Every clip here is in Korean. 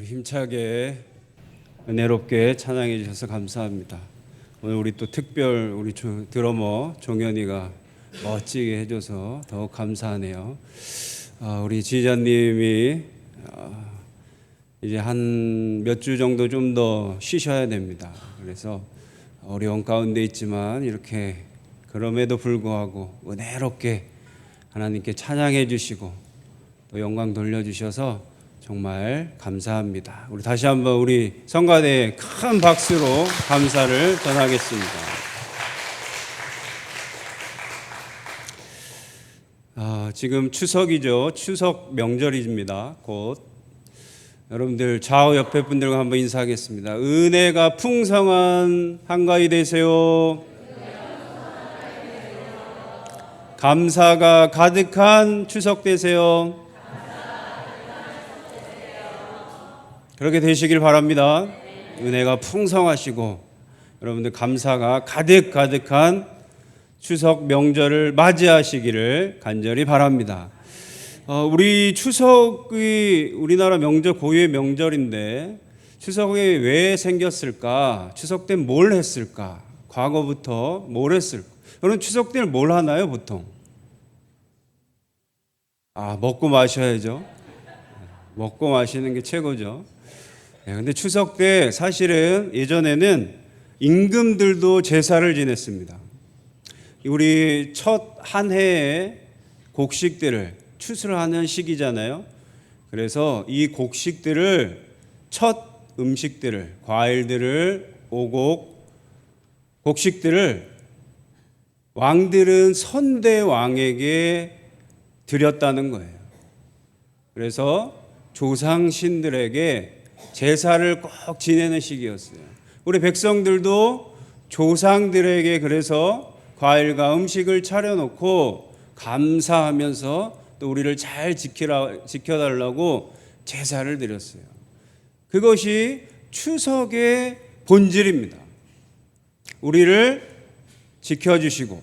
힘차게 은혜롭게 찬양해 주셔서 감사합니다. 오늘 우리 또 특별 우리 드러머 종현이가 멋지게 해줘서 더욱 감사하네요. 우리 지휘자님이 이제 한 몇 주 정도 좀 더 쉬셔야 됩니다. 그래서 어려운 가운데 있지만 이렇게 그럼에도 불구하고 은혜롭게 하나님께 찬양해 주시고 또 영광 돌려주셔서 정말 감사합니다. 우리 다시 한번 우리 성가대에 큰 박수로 감사를 전하겠습니다. 지금 추석이죠. 추석 명절입니다. 곧 여러분들 좌우 옆에 분들과 한번 인사하겠습니다. 은혜가 풍성한 한가위 되세요. 감사가 가득한 추석 되세요. 그렇게 되시길 바랍니다. 은혜가 풍성하시고 여러분들 감사가 가득가득한 추석 명절을 맞이하시기를 간절히 바랍니다. 우리 추석이 우리나라 명절 고유의 명절인데 추석이 왜 생겼을까? 추석 때 뭘 했을까? 과거부터 뭘 했을까? 여러분 추석 때 뭘 하나요 보통? 먹고 마셔야죠. 먹고 마시는 게 최고죠. 근데 추석 때 사실은 예전에는 임금들도 제사를 지냈습니다. 우리 첫 한 해에 곡식들을 추수하는 시기잖아요. 그래서 이 곡식들을 첫 음식들을 과일들을 곡식들을 왕들은 선대 왕에게 드렸다는 거예요. 그래서 조상신들에게 제사를 꼭 지내는 시기였어요. 우리 백성들도 조상들에게 그래서 과일과 음식을 차려놓고 감사하면서 또 우리를 잘 지켜달라고 제사를 드렸어요. 그것이 추석의 본질입니다. 우리를 지켜주시고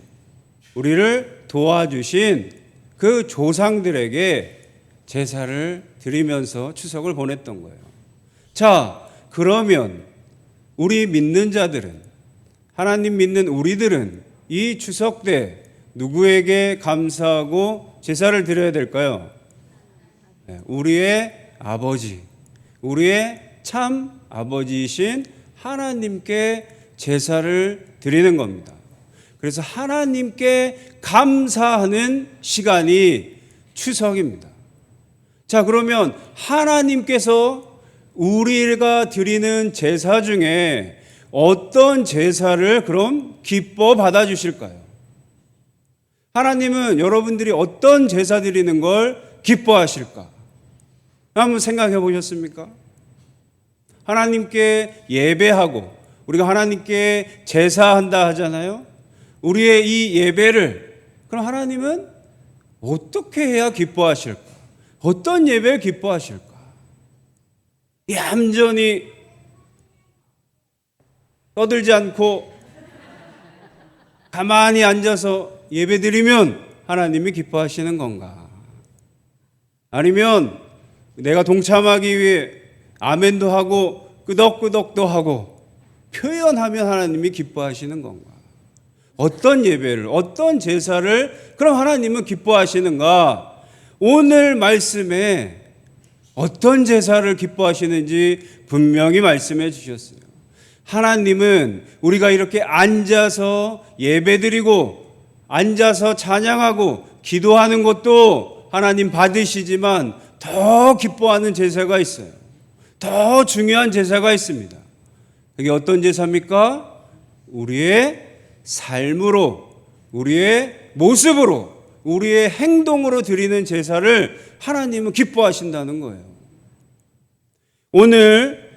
우리를 도와주신 그 조상들에게 제사를 드리면서 추석을 보냈던 거예요. 자, 그러면 우리 믿는 자들은, 하나님 믿는 우리들은 이 추석 때 누구에게 감사하고 제사를 드려야 될까요? 우리의 아버지, 우리의 참 아버지이신 하나님께 제사를 드리는 겁니다. 그래서 하나님께 감사하는 시간이 추석입니다. 자, 그러면 하나님께서 우리가 드리는 제사 중에 어떤 제사를 그럼 기뻐 받아주실까요? 하나님은 여러분들이 어떤 제사 드리는 걸 기뻐하실까? 한번 생각해 보셨습니까? 하나님께 예배하고 우리가 하나님께 제사한다 하잖아요. 우리의 이 예배를 그럼 하나님은 어떻게 해야 기뻐하실까? 어떤 예배를 기뻐하실까? 얌전히 떠들지 않고 가만히 앉아서 예배드리면 하나님이 기뻐하시는 건가? 아니면 내가 동참하기 위해 아멘도 하고 끄덕끄덕도 하고 표현하면 하나님이 기뻐하시는 건가? 어떤 예배를, 어떤 제사를 그럼 하나님은 기뻐하시는가? 오늘 말씀에 어떤 제사를 기뻐하시는지 분명히 말씀해 주셨어요. 하나님은 우리가 이렇게 앉아서 예배드리고 앉아서 찬양하고 기도하는 것도 하나님 받으시지만 더 기뻐하는 제사가 있어요. 더 중요한 제사가 있습니다. 그게 어떤 제사입니까? 우리의 삶으로, 우리의 모습으로, 우리의 행동으로 드리는 제사를 하나님은 기뻐하신다는 거예요. 오늘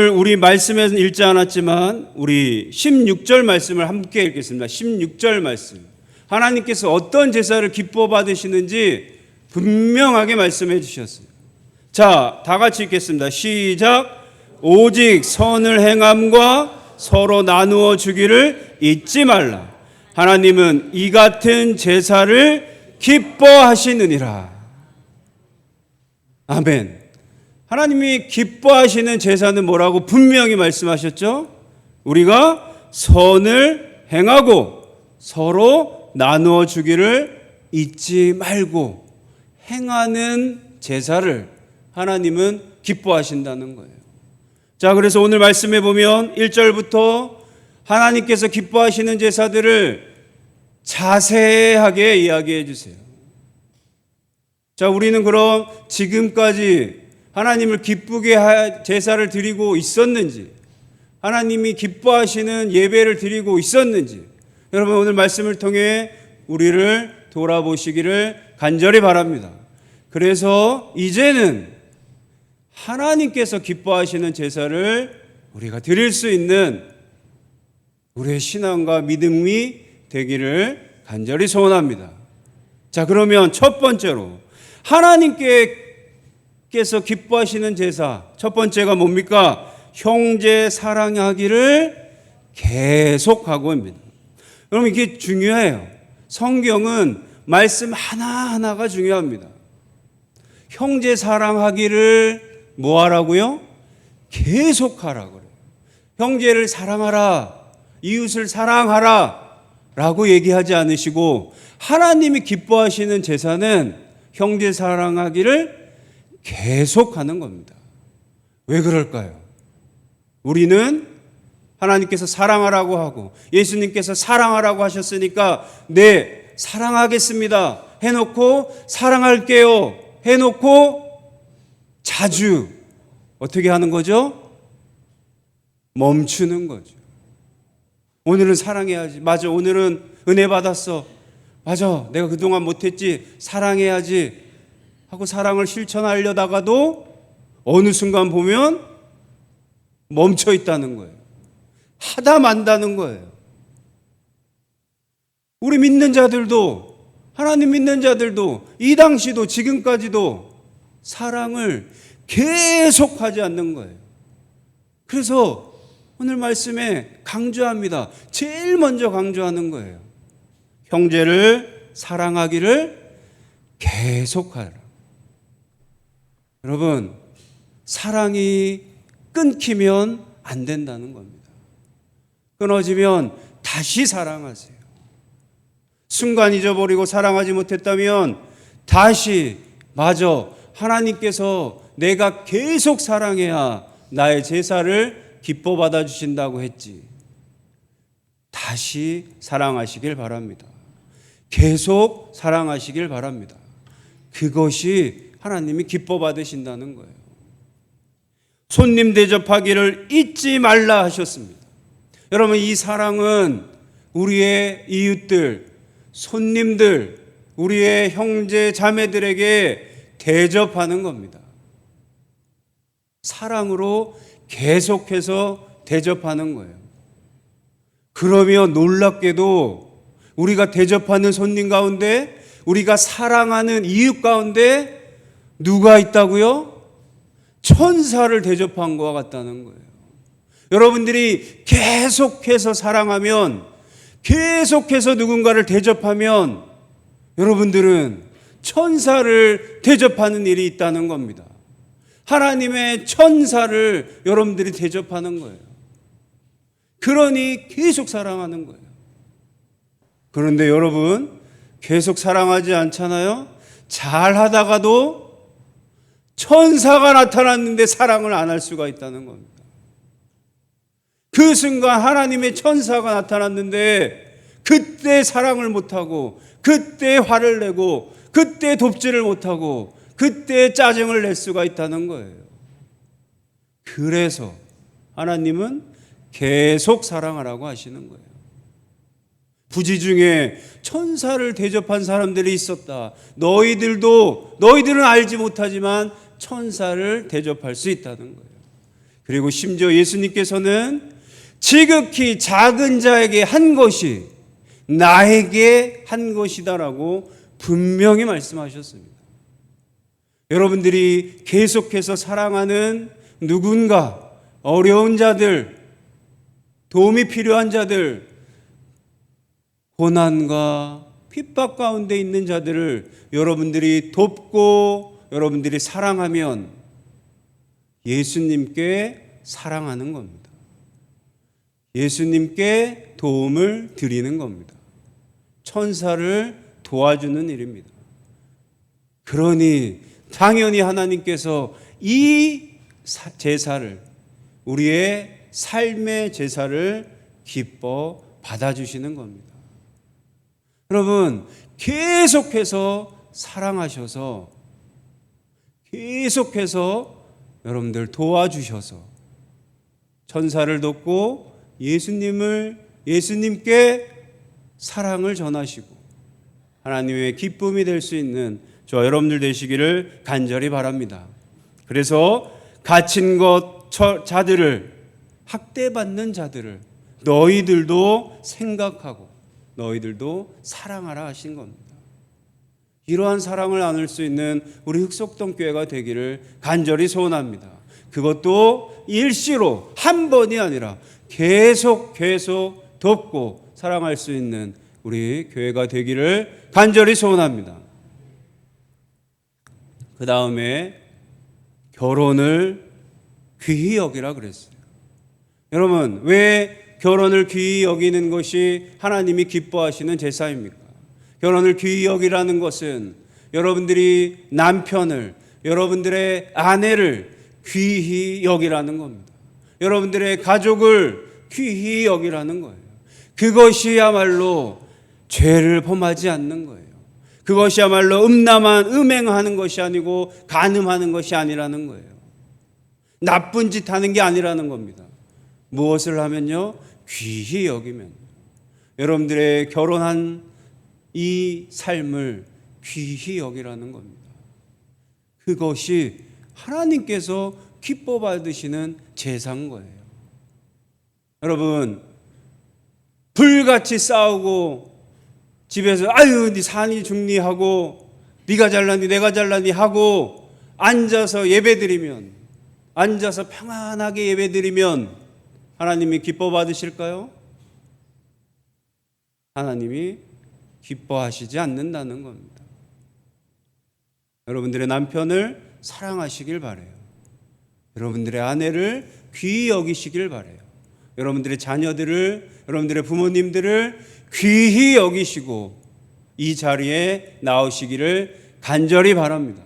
우리 말씀에서 읽지 않았지만 우리 16절 말씀을 함께 읽겠습니다. 16절 말씀. 하나님께서 어떤 제사를 기뻐 받으시는지 분명하게 말씀해 주셨어요. 자, 다 같이 읽겠습니다. 시작. 오직 선을 행함과 서로 나누어 주기를 잊지 말라. 하나님은 이 같은 제사를 기뻐하시느니라. 아멘. 하나님이 기뻐하시는 제사는 뭐라고 분명히 말씀하셨죠? 우리가 선을 행하고 서로 나누어 주기를 잊지 말고 행하는 제사를 하나님은 기뻐하신다는 거예요. 자, 그래서 오늘 말씀해 보면 1절부터 하나님께서 기뻐하시는 제사들을 자세하게 이야기해 주세요. 자, 우리는 그럼 지금까지 하나님을 기쁘게 제사를 드리고 있었는지, 하나님이 기뻐하시는 예배를 드리고 있었는지, 여러분 오늘 말씀을 통해 우리를 돌아보시기를 간절히 바랍니다. 그래서 이제는 하나님께서 기뻐하시는 제사를 우리가 드릴 수 있는 우리의 신앙과 믿음이 되기를 간절히 소원합니다. 자, 그러면 첫 번째로 하나님께서 기뻐하시는 제사, 첫 번째가 뭡니까? 형제 사랑하기를 계속하고입니다. 여러분 이게 중요해요. 성경은 말씀 하나하나가 중요합니다. 형제 사랑하기를 뭐 하라고요? 계속하라고 그래요. 형제를 사랑하라, 이웃을 사랑하라 라고 얘기하지 않으시고 하나님이 기뻐하시는 제사는 형제 사랑하기를 계속하는 겁니다. 왜 그럴까요? 우리는 하나님께서 사랑하라고 하고 예수님께서 사랑하라고 하셨으니까 네, 사랑하겠습니다 해놓고 사랑할게요 해놓고 자주 어떻게 하는 거죠? 멈추는 거죠. 오늘은 사랑해야지. 맞아, 오늘은 은혜 받았어. 맞아, 내가 그동안 못했지. 사랑해야지 하고 사랑을 실천하려다가도 어느 순간 보면 멈춰 있다는 거예요. 하다 만다는 거예요. 우리 믿는 자들도, 하나님 믿는 자들도 이 당시도 지금까지도 사랑을 계속하지 않는 거예요. 그래서 오늘 말씀에 강조합니다. 제일 먼저 강조하는 거예요. 형제를 사랑하기를 계속하라. 여러분, 사랑이 끊기면 안 된다는 겁니다. 끊어지면 다시 사랑하세요. 순간 잊어버리고 사랑하지 못했다면 다시, 맞아, 하나님께서 내가 계속 사랑해야 나의 제사를 기뻐 받아주신다고 했지. 다시 사랑하시길 바랍니다. 계속 사랑하시길 바랍니다. 그것이 하나님이 기뻐 받으신다는 거예요. 손님 대접하기를 잊지 말라 하셨습니다. 여러분, 이 사랑은 우리의 이웃들, 손님들, 우리의 형제 자매들에게 대접하는 겁니다. 사랑으로 계속해서 대접하는 거예요. 그러면 놀랍게도 우리가 대접하는 손님 가운데, 우리가 사랑하는 이웃 가운데 누가 있다고요? 천사를 대접한 것과 같다는 거예요. 여러분들이 계속해서 사랑하면, 계속해서 누군가를 대접하면 여러분들은 천사를 대접하는 일이 있다는 겁니다. 하나님의 천사를 여러분들이 대접하는 거예요. 그러니 계속 사랑하는 거예요. 그런데 여러분, 계속 사랑하지 않잖아요? 잘 하다가도 천사가 나타났는데 사랑을 안 할 수가 있다는 겁니다. 그 순간 하나님의 천사가 나타났는데 그때 사랑을 못하고, 그때 화를 내고, 그때 돕지를 못하고, 그때 짜증을 낼 수가 있다는 거예요. 그래서 하나님은 계속 사랑하라고 하시는 거예요. 부지 중에 천사를 대접한 사람들이 있었다. 너희들은 알지 못하지만 천사를 대접할 수 있다는 거예요. 그리고 심지어 예수님께서는 지극히 작은 자에게 한 것이 나에게 한 것이다라고 분명히 말씀하셨습니다. 여러분들이 계속해서 사랑하는 누군가, 어려운 자들, 도움이 필요한 자들, 고난과 핍박 가운데 있는 자들을 여러분들이 돕고 여러분들이 사랑하면 예수님께 사랑하는 겁니다. 예수님께 도움을 드리는 겁니다. 천사를 도와주는 일입니다. 그러니 당연히 하나님께서 이 제사를, 우리의 삶의 제사를 기뻐 받아주시는 겁니다. 여러분, 계속해서 사랑하셔서, 계속해서 여러분들 도와주셔서 천사를 돕고 예수님께 사랑을 전하시고 하나님의 기쁨이 될 수 있는 저 여러분들 되시기를 간절히 바랍니다. 그래서 갇힌 자들을, 학대받는 자들을 너희들도 생각하고 너희들도 사랑하라 하신 겁니다. 이러한 사랑을 나눌 수 있는 우리 흑석동 교회가 되기를 간절히 소원합니다. 그것도 일시로 한 번이 아니라 계속 돕고 사랑할 수 있는 우리 교회가 되기를 간절히 소원합니다. 그 다음에 결혼을 귀히 여기라 그랬어요. 여러분, 왜 결혼을 귀히 여기는 것이 하나님이 기뻐하시는 제사입니까? 결혼을 귀히 여기라는 것은 여러분들이 남편을, 여러분들의 아내를 귀히 여기라는 겁니다. 여러분들의 가족을 귀히 여기라는 거예요. 그것이야말로 죄를 범하지 않는 거예요. 그것이야말로 음행하는 것이 아니고 간음하는 것이 아니라는 거예요. 나쁜 짓 하는 게 아니라는 겁니다. 무엇을 하면요? 귀히 여기면. 여러분들의 결혼한 이 삶을 귀히 여기라는 겁니다. 그것이 하나님께서 기뻐 받으시는 제사인 거예요. 여러분, 불같이 싸우고 집에서 아유 네 산이 죽니 하고 네가 잘나니 내가 잘나니 하고 앉아서 예배드리면, 앉아서 평안하게 예배드리면 하나님이 기뻐 받으실까요? 하나님이 기뻐하시지 않는다는 겁니다. 여러분들의 남편을 사랑하시길 바라요. 여러분들의 아내를 귀히 여기시길 바라요. 여러분들의 자녀들을, 여러분들의 부모님들을 귀히 여기시고 이 자리에 나오시기를 간절히 바랍니다.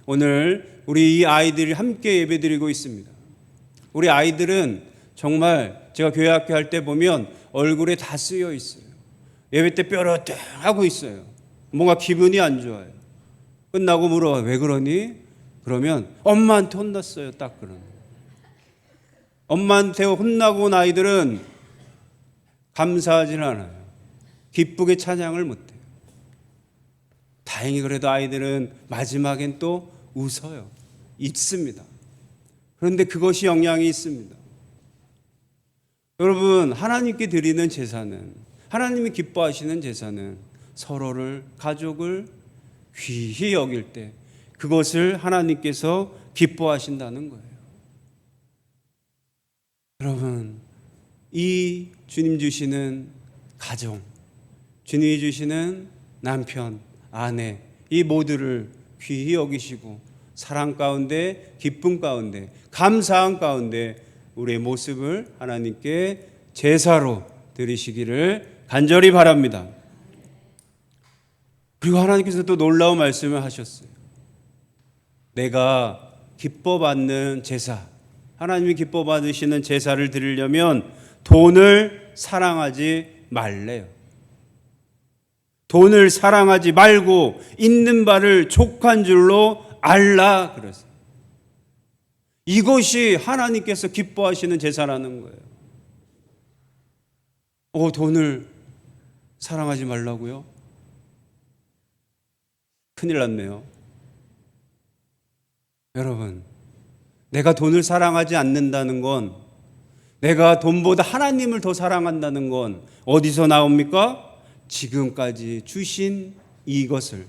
오늘 우리 이 아이들이 함께 예배드리고 있습니다. 우리 아이들은 정말 제가 교회 학교 할 때 보면 얼굴에 다 쓰여 있어요. 예배 때 뾰루뚱하고 있어요. 뭔가 기분이 안 좋아요. 끝나고 물어, 왜 그러니? 그러면 엄마한테 혼났어요. 딱 그러는. 엄마한테 혼나고 온 아이들은 감사하지는 않아요. 기쁘게 찬양을 못해요. 다행히 그래도 아이들은 마지막엔 또 웃어요. 있습니다. 그런데 그것이 영향이 있습니다. 여러분, 하나님께 드리는 제사는, 하나님이 기뻐하시는 제사는 서로를, 가족을 귀히 여길 때 그것을 하나님께서 기뻐하신다는 거예요. 여러분, 이 주님 주시는 가정, 주님이 주시는 남편, 아내, 이 모두를 귀히 여기시고 사랑 가운데, 기쁨 가운데, 감사한 가운데 우리의 모습을 하나님께 제사로 드리시기를 간절히 바랍니다. 그리고 하나님께서 또 놀라운 말씀을 하셨어요. 내가 기뻐받는 제사, 하나님이 기뻐받으시는 제사를 드리려면 돈을 사랑하지 말래요. 돈을 사랑하지 말고 있는 바를 족한 줄로 알라 그랬어요. 이것이 하나님께서 기뻐하시는 제사라는 거예요. 돈을 사랑하지 말라고요? 큰일 났네요. 여러분, 내가 돈을 사랑하지 않는다는 건, 내가 돈보다 하나님을 더 사랑한다는 건 어디서 나옵니까? 지금까지 주신 이것을,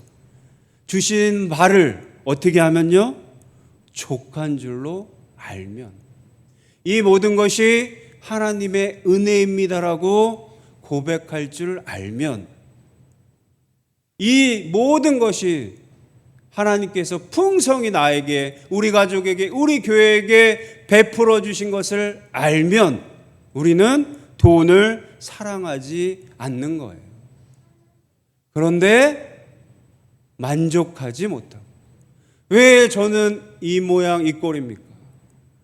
주신 바를 어떻게 하면요? 족한 줄로 알면, 이 모든 것이 하나님의 은혜입니다라고 고백할 줄 알면, 이 모든 것이 하나님께서 풍성히 나에게, 우리 가족에게, 우리 교회에게 베풀어 주신 것을 알면 우리는 돈을 사랑하지 않는 거예요. 그런데 만족하지 못하고, 왜 저는 이 모양 이 꼴입니까?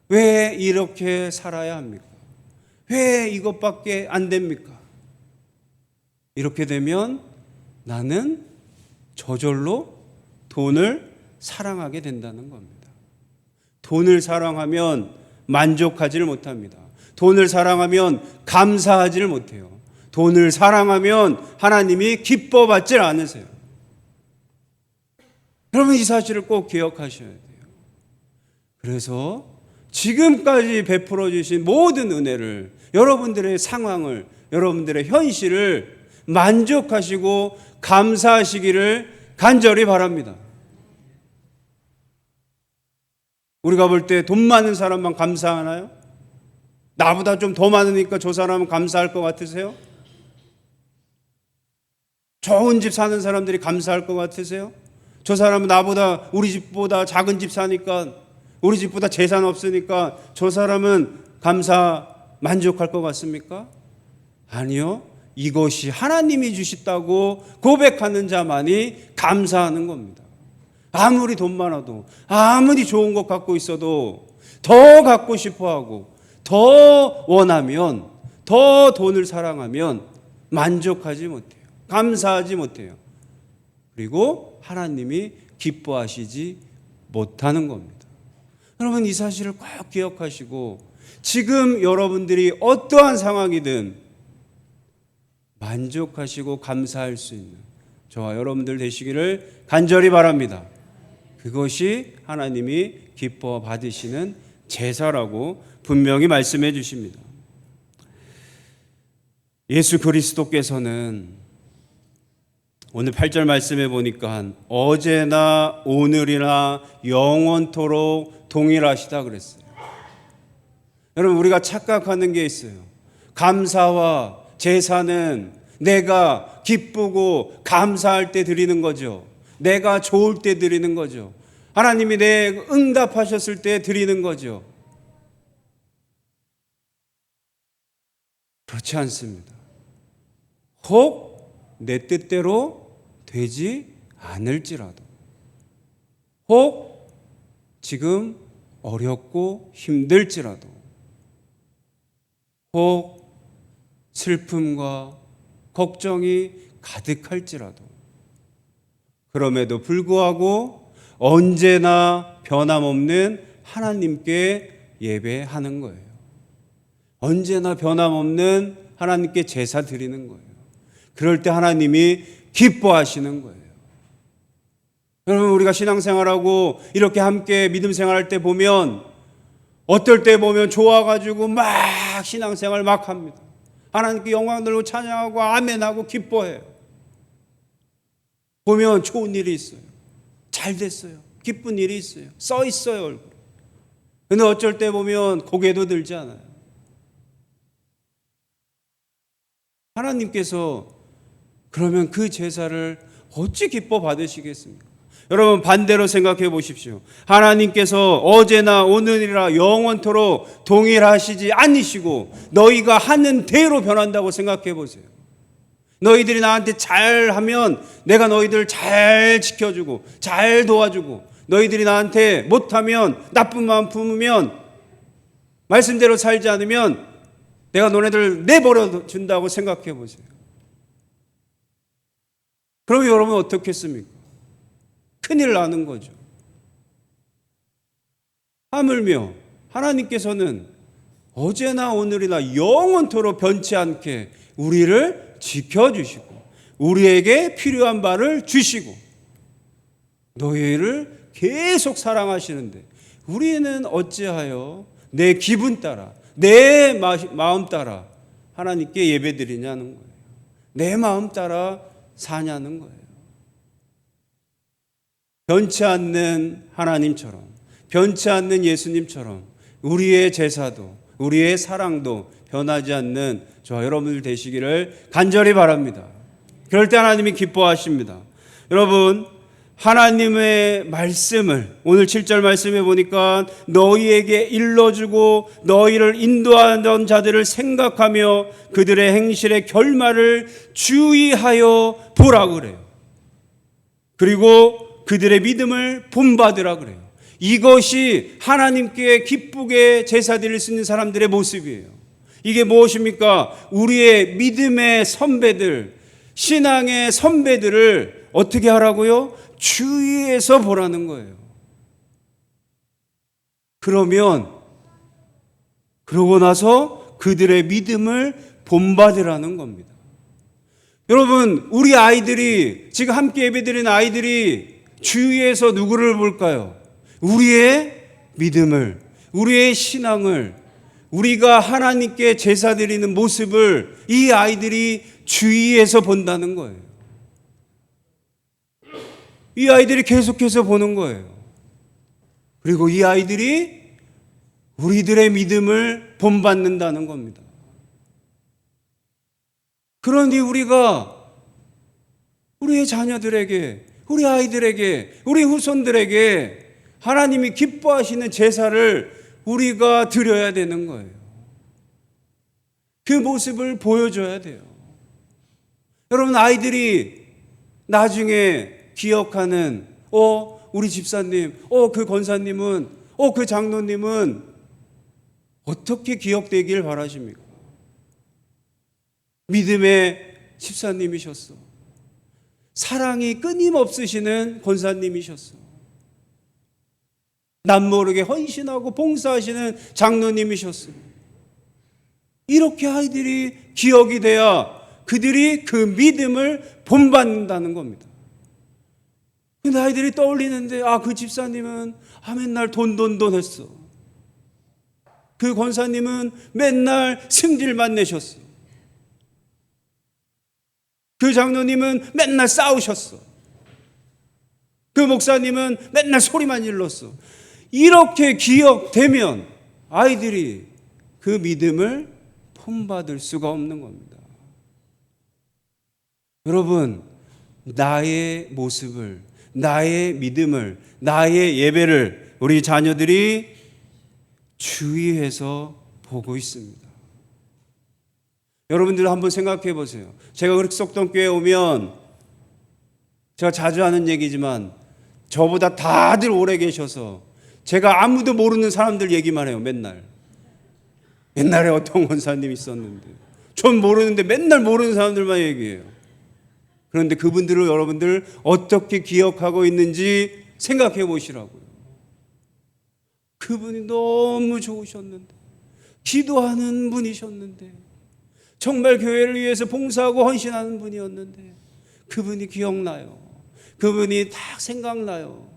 왜 이렇게 살아야 합니까? 왜 이것밖에 안 됩니까? 이렇게 되면 나는 저절로 돈을 사랑하게 된다는 겁니다. 돈을 사랑하면 만족하지를 못합니다. 돈을 사랑하면 감사하지를 못해요. 돈을 사랑하면 하나님이 기뻐 받질 않으세요. 여러분, 이 사실을 꼭 기억하셔야 돼요. 그래서 지금까지 베풀어 주신 모든 은혜를, 여러분들의 상황을, 여러분들의 현실을 만족하시고 감사하시기를 간절히 바랍니다. 우리가 볼 때 돈 많은 사람만 감사하나요? 나보다 좀 더 많으니까 저 사람은 감사할 것 같으세요? 좋은 집 사는 사람들이 감사할 것 같으세요? 저 사람은 나보다, 우리 집보다 작은 집 사니까, 우리 집보다 재산 없으니까 저 사람은 만족할 것 같습니까? 아니요. 이것이 하나님이 주셨다고 고백하는 자만이 감사하는 겁니다. 아무리 돈 많아도, 아무리 좋은 것 갖고 있어도 더 갖고 싶어하고, 더 원하면, 더 돈을 사랑하면 만족하지 못해요. 감사하지 못해요. 그리고 하나님이 기뻐하시지 못하는 겁니다. 여러분, 이 사실을 꼭 기억하시고, 지금 여러분들이 어떠한 상황이든 만족하시고 감사할 수 있는 저와 여러분들 되시기를 간절히 바랍니다. 그것이 하나님이 기뻐 받으시는 제사라고 분명히 말씀해 주십니다. 예수 그리스도께서는 오늘 8절 말씀해 보니까 어제나 오늘이나 영원토록 동일하시다 그랬어요. 여러분, 우리가 착각하는 게 있어요. 감사와 제사는 내가 기쁘고 감사할 때 드리는 거죠. 내가 좋을 때 드리는 거죠. 하나님이 내 응답하셨을 때 드리는 거죠. 그렇지 않습니다. 혹 내 뜻대로 되지 않을지라도, 혹 지금 어렵고 힘들지라도, 혹 슬픔과 걱정이 가득할지라도, 그럼에도 불구하고 언제나 변함없는 하나님께 예배하는 거예요. 언제나 변함없는 하나님께 제사 드리는 거예요. 그럴 때 하나님이 기뻐하시는 거예요. 여러분, 우리가 신앙생활하고 이렇게 함께 믿음 생활할 때 보면, 어떨 때 보면 좋아가지고 막 신앙생활 막 합니다. 하나님께 영광 돌리고 찬양하고 아멘하고 기뻐해요. 보면 좋은 일이 있어요. 잘 됐어요. 기쁜 일이 있어요. 써 있어요, 얼굴에. 근데 어쩔 때 보면 고개도 들지 않아요. 하나님께서 그러면 그 제사를 어찌 기뻐 받으시겠습니까? 여러분, 반대로 생각해 보십시오. 하나님께서 어제나 오늘이라 영원토록 동일하시지 않으시고 너희가 하는 대로 변한다고 생각해 보세요. 너희들이 나한테 잘하면 내가 너희들 잘 지켜주고 잘 도와주고, 너희들이 나한테 못하면, 나쁜 마음 품으면, 말씀대로 살지 않으면 내가 너네들 내버려 준다고 생각해 보세요. 그럼 여러분 어떻겠습니까? 큰일 나는 거죠. 하물며 하나님께서는 어제나 오늘이나 영원토록 변치 않게 우리를 지켜주시고 우리에게 필요한 바를 주시고 너희를 계속 사랑하시는데, 우리는 어찌하여 내 기분 따라, 내 마음 따라 하나님께 예배드리냐는 거예요. 내 마음 따라 사냐는 거예요. 변치 않는 하나님처럼, 변치 않는 예수님처럼 우리의 제사도, 우리의 사랑도 변하지 않는 저와 여러분들 되시기를 간절히 바랍니다. 그럴 때 하나님이 기뻐하십니다. 여러분, 하나님의 말씀을 오늘 7절 말씀에 보니까 너희에게 일러주고 너희를 인도하던 자들을 생각하며 그들의 행실의 결말을 주의하여 보라 그래요. 그리고 그들의 믿음을 본받으라 그래요. 이것이 하나님께 기쁘게 제사 드릴 수 있는 사람들의 모습이에요. 이게 무엇입니까? 우리의 믿음의 선배들, 신앙의 선배들을 어떻게 하라고요? 주의해서 보라는 거예요. 그러고 나서 그들의 믿음을 본받으라는 겁니다. 여러분, 우리 아이들이, 지금 함께 예배드리는 아이들이 주위에서 누구를 볼까요? 우리의 믿음을, 우리의 신앙을, 우리가 하나님께 제사 드리는 모습을 이 아이들이 주위에서 본다는 거예요. 이 아이들이 계속해서 보는 거예요. 그리고 이 아이들이 우리들의 믿음을 본받는다는 겁니다. 그러니 우리가 우리의 자녀들에게, 우리 아이들에게, 우리 후손들에게 하나님이 기뻐하시는 제사를 우리가 드려야 되는 거예요. 그 모습을 보여줘야 돼요. 여러분, 아이들이 나중에 기억하는 우리 집사님, 그 권사님은, 그 장로님은 어떻게 기억되길 바라십니까? 믿음의 집사님이셨어. 사랑이 끊임없으시는 권사님이셨어. 남모르게 헌신하고 봉사하시는 장로님이셨어. 이렇게 아이들이 기억이 돼야 그들이 그 믿음을 본받는다는 겁니다. 근데 아이들이 떠올리는데, 그 집사님은 맨날 돈 했어. 그 권사님은 맨날 승질만 내셨어. 그 장로님은 맨날 싸우셨어. 그 목사님은 맨날 소리만 질렀어. 이렇게 기억되면 아이들이 그 믿음을 본받을 수가 없는 겁니다. 여러분, 나의 모습을, 나의 믿음을, 나의 예배를 우리 자녀들이 주의해서 보고 있습니다. 여러분들 한번 생각해 보세요. 제가 그렇게 쏙동교회 오면 제가 자주 하는 얘기지만 저보다 다들 오래 계셔서 제가 아무도 모르는 사람들 얘기만 해요. 맨날. 옛날에 어떤 권사님이 있었는데 전 모르는데 맨날 모르는 사람들만 얘기해요. 그런데 그분들을 여러분들 어떻게 기억하고 있는지 생각해 보시라고요. 그분이 너무 좋으셨는데, 기도하는 분이셨는데, 정말 교회를 위해서 봉사하고 헌신하는 분이었는데 그분이 기억나요. 그분이 딱 생각나요.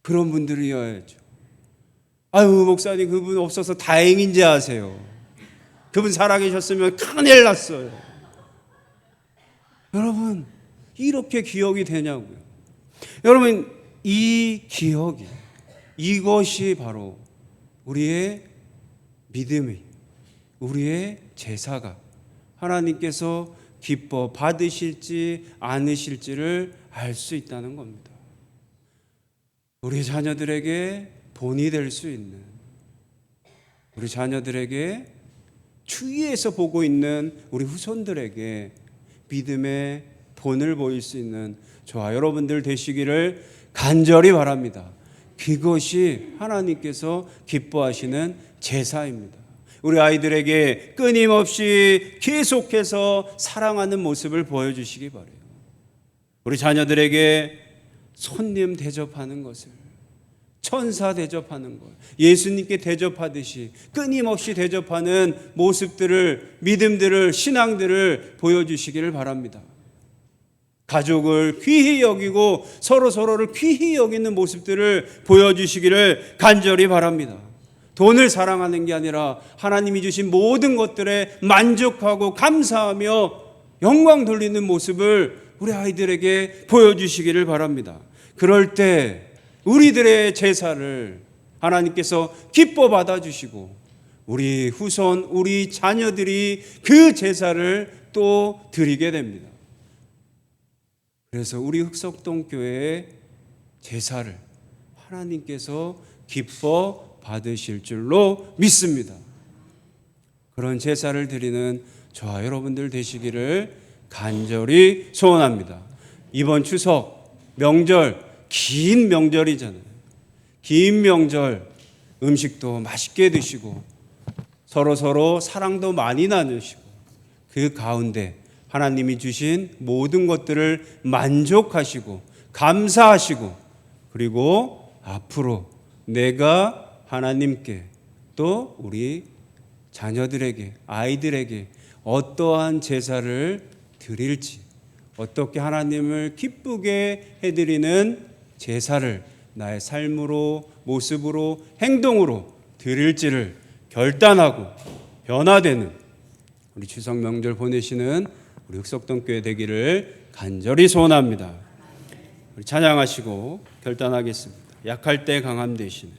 그런 분들이어야죠. 목사님 그분 없어서 다행인지 아세요. 그분 살아계셨으면 큰일 났어요. 여러분, 이렇게 기억이 되냐고요. 여러분, 이 기억이, 이것이 바로 우리의 믿음이, 우리의 제사가 하나님께서 기뻐 받으실지 않으실지를 알 수 있다는 겁니다. 우리 자녀들에게 본이 될 수 있는, 우리 자녀들에게 주위에서 보고 있는 우리 후손들에게 믿음의 본을 보일 수 있는 저와 여러분들 되시기를 간절히 바랍니다. 그것이 하나님께서 기뻐하시는 제사입니다. 우리 아이들에게 끊임없이 계속해서 사랑하는 모습을 보여주시기 바라요. 우리 자녀들에게 손님 대접하는 것을, 천사 대접하는 것, 예수님께 대접하듯이 끊임없이 대접하는 모습들을, 믿음들을, 신앙들을 보여주시기를 바랍니다. 가족을 귀히 여기고 서로를 귀히 여기는 모습들을 보여주시기를 간절히 바랍니다. 돈을 사랑하는 게 아니라 하나님이 주신 모든 것들에 만족하고 감사하며 영광 돌리는 모습을 우리 아이들에게 보여주시기를 바랍니다. 그럴 때 우리들의 제사를 하나님께서 기뻐 받아주시고 우리 후손, 우리 자녀들이 그 제사를 또 드리게 됩니다. 그래서 우리 흑석동 교회의 제사를 하나님께서 기뻐 받으실 줄로 믿습니다. 그런 제사를 드리는 저와 여러분들 되시기를 간절히 소원합니다. 이번 추석 명절, 긴 명절이잖아요. 긴 명절 음식도 맛있게 드시고 서로 사랑도 많이 나누시고 그 가운데 하나님이 주신 모든 것들을 만족하시고 감사하시고 그리고 앞으로 내가 하나님께 또 우리 자녀들에게 아이들에게 어떠한 제사를 드릴지 어떻게 하나님을 기쁘게 해드리는 제사를 나의 삶으로 모습으로 행동으로 드릴지를 결단하고 변화되는 우리 추석 명절 보내시는 우리 흑석동 교회 되기를 간절히 소원합니다. 우리 찬양하시고 결단하겠습니다. 약할 때 강함 되시네.